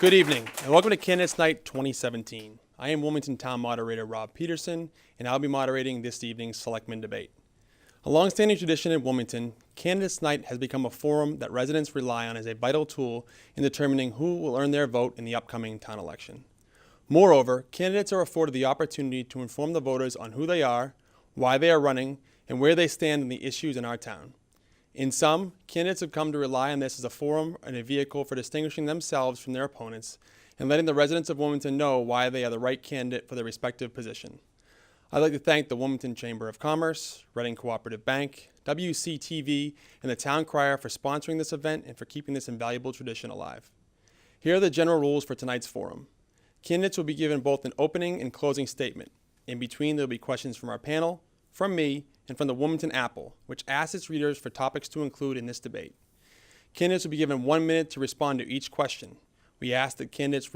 Good evening, and welcome to Candidates Night 2017. I am Wilmington Town Moderator Rob Peterson, and I'll be moderating this evening's Selectmen debate. A long-standing tradition in Wilmington, Candidates Night has become a forum that residents rely on as a vital tool in determining who will earn their vote in the upcoming town election. Moreover, candidates are afforded the opportunity to inform the voters on who they are, why they are running, and where they stand on the issues in our town. In sum, candidates have come to rely on this as a forum and a vehicle for distinguishing themselves from their opponents and letting the residents of Wilmington know why they are the right candidate for their respective position. I'd like to thank the Wilmington Chamber of Commerce, Reading Cooperative Bank, WCTV, and the Town Crier for sponsoring this event and for keeping this invaluable tradition alive. Here are the general rules for tonight's forum. Candidates will be given both an opening and closing statement. In between, there will be questions from our panel, from me, and from the Wilmington Apple, which asks its readers for topics to include in this debate. Candidates will be given 1 minute to respond to each question. We ask that candidates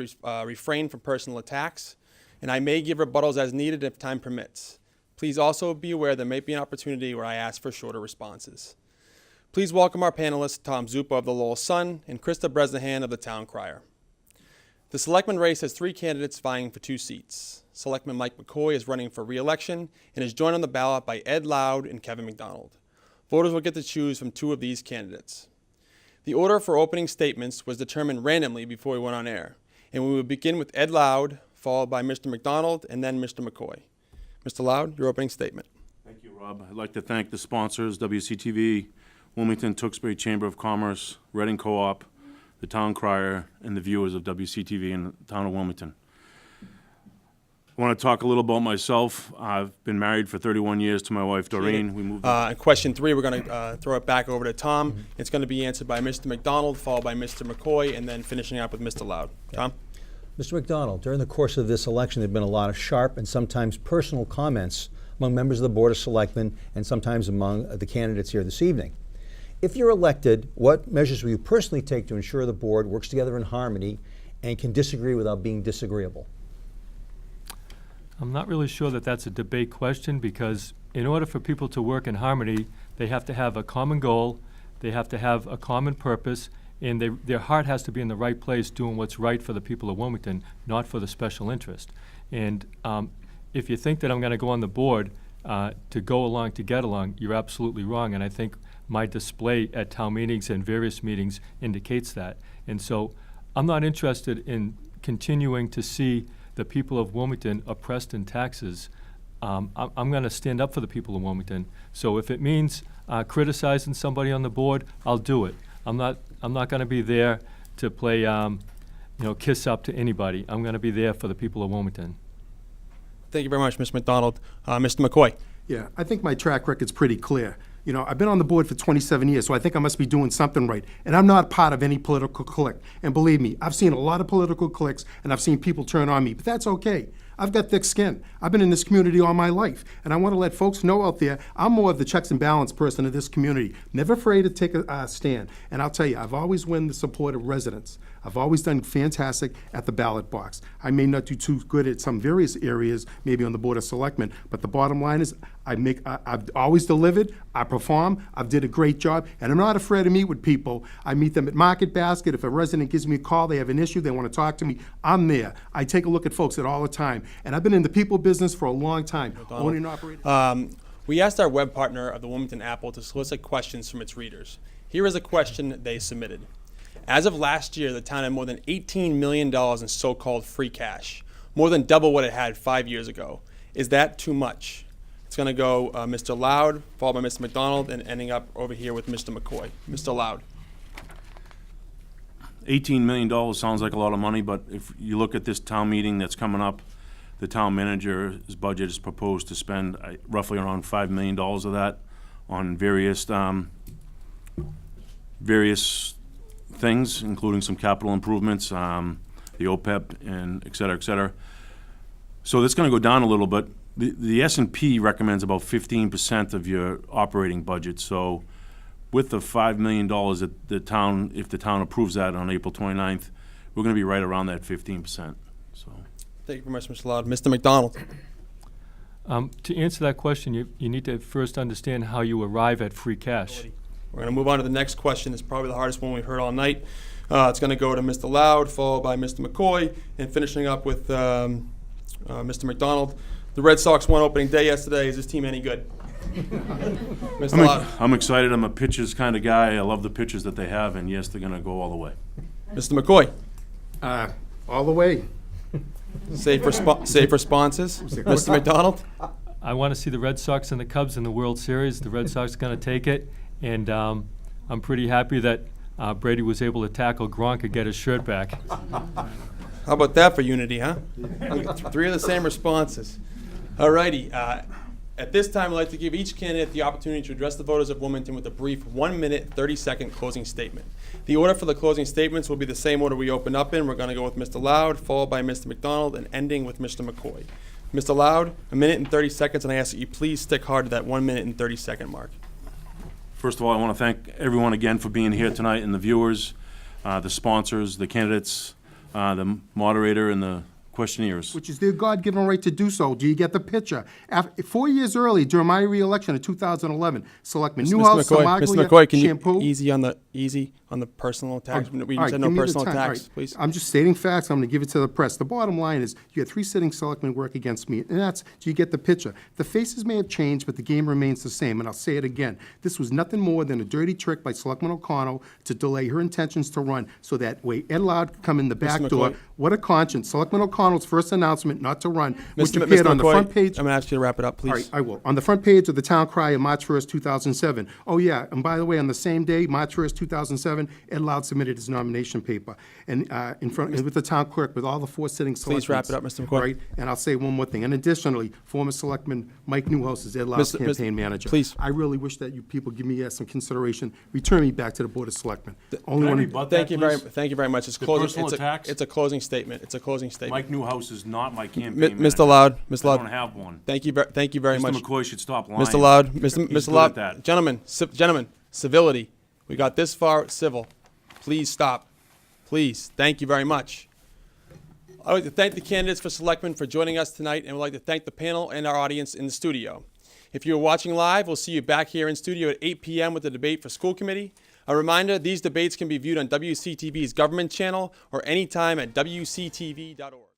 refrain from personal attacks, and I may give rebuttals as needed if time permits. Please also be aware there may be an opportunity where I ask for shorter responses. Please welcome our panelists, Tom Zupa of the Lowell Sun and Krista Bresnahan of the Town Crier. The Selectman race has 3 candidates vying for 2 seats. Selectman Mike McCoy is running for re-election and is joined on the ballot by Ed Loud and Kevin McDonald. Voters will get to choose from 2 of these candidates. The order for opening statements was determined randomly before we went on air, and we will begin with Ed Loud, followed by Mr. McDonald, and then Mr. McCoy. Mr. Loud, your opening statement. Thank you, Rob. I'd like to thank the sponsors, WCTV, Wilmington Tewksbury Chamber of Commerce, Reading Co-op, the Town Crier, and the viewers of WCTV in the town of Wilmington. I want to talk a little about myself. I've been married for 31 years to my wife, Doreen. We moved. Question 3, we're going to throw it back over to Tom. It's going to be answered by Mr. McDonald, followed by Mr. McCoy, and then finishing up with Mr. Loud. Tom? Mr. McDonald, during the course of this election, there have been a lot of sharp and sometimes personal comments among members of the Board of Selectmen and sometimes among the candidates here this evening. If you're elected, what measures will you personally take to ensure the board works together in harmony and can disagree without being disagreeable? I'm not really sure that that's a debate question, because in order for people to work in harmony, they have to have a common goal, they have to have a common purpose, and their heart has to be in the right place doing what's right for the people of Wilmington, not for the special interest. And if you think that I'm going to go on the board to go along to get along, you're absolutely wrong. And I think my display at town meetings and various meetings indicates that. And so I'm not interested in continuing to see the people of Wilmington oppressed in taxes. I'm going to stand up for the people of Wilmington. So if it means criticizing somebody on the board, I'll do it. I'm not going to be there to play, kiss up to anybody. I'm going to be there for the people of Wilmington. Thank you very much, Mr. McDonald. Mr. McCoy. Yeah, I think my track record's pretty clear. You know, I've been on the board for 27 years, so I think I must be doing something right. And I'm not part of any political clique. And believe me, I've seen a lot of political cliques, and I've seen people turn on me, but that's okay. I've got thick skin. I've been in this community all my life, and I want to let folks know out there, I'm more of the checks and balance person of this community. Never afraid to take a stand. And I'll tell you, I've always won the support of residents. I've always done fantastic at the ballot box. I may not do too good at some various areas, maybe on the Board of Selectmen, but the bottom line is I've always delivered, I perform, I've did a great job, and I'm not afraid to meet with people. I meet them at Market Basket. If a resident gives me a call, they have an issue, they want to talk to me, I'm there. I take a look at folks at all the time. And I've been in the people business for a long time, owning and operating. We asked our web partner of the Wilmington Apple to solicit questions from its readers. Here is a question they submitted. As of last year, the town had more than $18 million in so-called free cash, more than double what it had 5 years ago. Is that too much? It's going to go Mr. Loud, followed by Mr. McDonald, and ending up over here with Mr. McCoy. Mr. Loud. $18 million sounds like a lot of money, but if you look at this town meeting that's coming up, the town manager's budget is proposed to spend roughly around $5 million of that on various things, including some capital improvements, the OPEB, and et cetera, et cetera. So that's going to go down a little bit. The S&P recommends about 15% of your operating budget. So with the $5 million that the town, if the town approves that on April 29th, we're going to be right around that 15%. So. Thank you very much, Mr. Loud. Mr. McDonald. To answer that question, you need to first understand how you arrive at free cash. We're going to move on to the next question. It's probably the hardest one we've heard all night. It's going to go to Mr. Loud, followed by Mr. McCoy, and finishing up with Mr. McDonald. The Red Sox won opening day yesterday. Is this team any good? Mr. Loud. I'm excited. I'm a pitchers kind of guy. I love the pitchers that they have, and yes, they're going to go all the way. Mr. McCoy. All the way. Safe responses. Mr. McDonald. I want to see the Red Sox and the Cubs in the World Series. The Red Sox are going to take it, and I'm pretty happy that Brady was able to tackle Gronk and get his shirt back. How about that for unity, huh? 3 of the same responses. All righty. At this time, I'd like to give each candidate the opportunity to address the voters of Wilmington with a brief 1-minute, 30-second closing statement. The order for the closing statements will be the same order we opened up in. We're going to go with Mr. Loud, followed by Mr. McDonald, and ending with Mr. McCoy. Mr. Loud, 1 minute and 30 seconds, and I ask that you please stick hard to that 1 minute and 30-second mark. First of all, I want to thank everyone again for being here tonight, and the viewers, the sponsors, the candidates, the moderator, and the questionnaires. Which is their God-given right to do so. Do you get the picture? 4 years early, during my re-election in 2011, Selectman Newhouse, Mr. McCoy, can Shampoo. you easy on the personal attacks? We All right, said no give me the personal time. attacks, All right. please. I'm just stating facts. I'm going to give it to the press. The bottom line is you had 3 sitting selectmen work against me, and that's, do you get the picture? The faces may have changed, but the game remains the same, and I'll say it again. This was nothing more than a dirty trick by Selectman O'Connell to delay her intentions to run so that way Ed Loud could come in the back door. McCoy. What a conscience. Selectman O'Connell's first announcement not to run, which Mr. appeared on the McCoy, front page. I'm going to ask you to wrap it up, please. All right, I will. On the front page of the Town Crier, March 1st, 2007. Oh, yeah, and by the way, on the same day, March 1st, 2007, Ed Loud submitted his nomination paper. And in front, and with the town clerk, with all the 4 sitting selectmen. Please wrap it up, Mr. McCoy. Right, and I'll say one more thing. And additionally, former Selectman Mike Newhouse is Ed Loud's campaign manager. Please. I really wish that you people give me some consideration, return me back to the Board of Selectmen. Only Can I one. rebut that, Thank you very, please? thank you very much. It's The closing. personal attacks? It's a closing statement. It's a closing statement. Mike Newhouse is not my campaign Mr. manager. Loud, Mr. I Loud. don't have one. Thank you very Mr. much. McCoy should stop lying. Mr. Loud, He's Mr. good Loud, at that. gentlemen, civility. We got this far civil. Please stop. Please. Thank you very much. I'd like to thank the candidates for selectmen for joining us tonight, and we'd like to thank the panel and our audience in the studio. If you're watching live, we'll see you back here in studio at 8 p.m. with the debate for school committee. A reminder, these debates can be viewed on WCTV's government channel or anytime at WCTV.org.